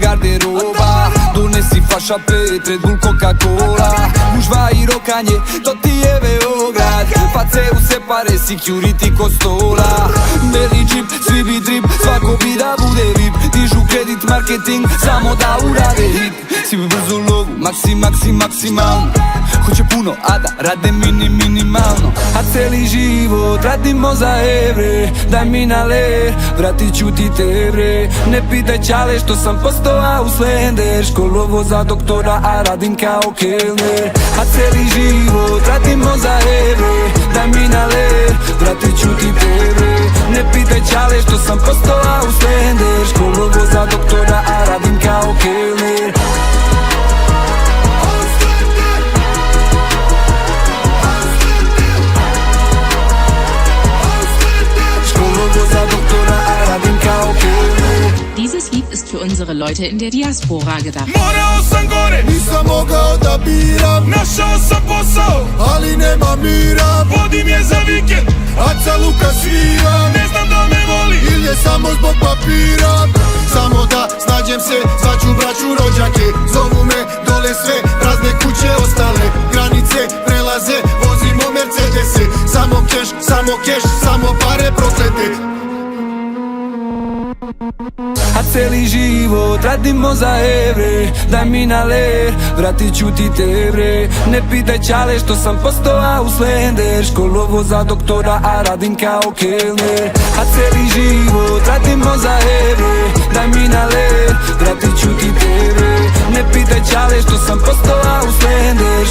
garderoba. Donesi faša 5, Red Bull, Coca-Cola, gužva i rokanje, to ti je Beograd. Face u se pare, security ko stola. Beli džip, svi bi drip, svako bi da bude VIP. Dižu kredit, marketing, samo da urade hit. Svi bi brzo lovu, maksimalno. Hoće puno, a da rade minimalno. A celi život radimo za evre. Daj mi na ler, vratit ću ti te bre. Ne pitaj čale što sam postao Auslander. Školovo za doktora, a radim kao kelner. A celi život radimo za evre. Daj mi na ler, vratit ću ti te bre. Ne pitaj čale što sam postao Auslander. Školovo za doktora, a radim kao kelner. Dieses Lied ist für unsere Leute in der Diaspora gedacht. Morao sam gore, nisam mogao da biram, našao sam posao, ali nema mira. vodim je za vikend, Aca Luka sviram, ne znam da me voli ili je samo zbog papira. Samo da snađem se, zvaću braću rođake. Zovu me dole sve, prazne kuće ostale. Granice prelaze, vozimo Mercedese. Samo keš, samo pare proklete. A celi život radimo za evre. Daj mi na ler, vratit ću ti te bre. Ne pitaj čale što sam postao Auslander. Školovo za doktora, a radim kao kelner. A celi život radimo za evre. Daj mi na ler, vratit ću ti te bre. Ne pitaj čale što sam postao Auslander.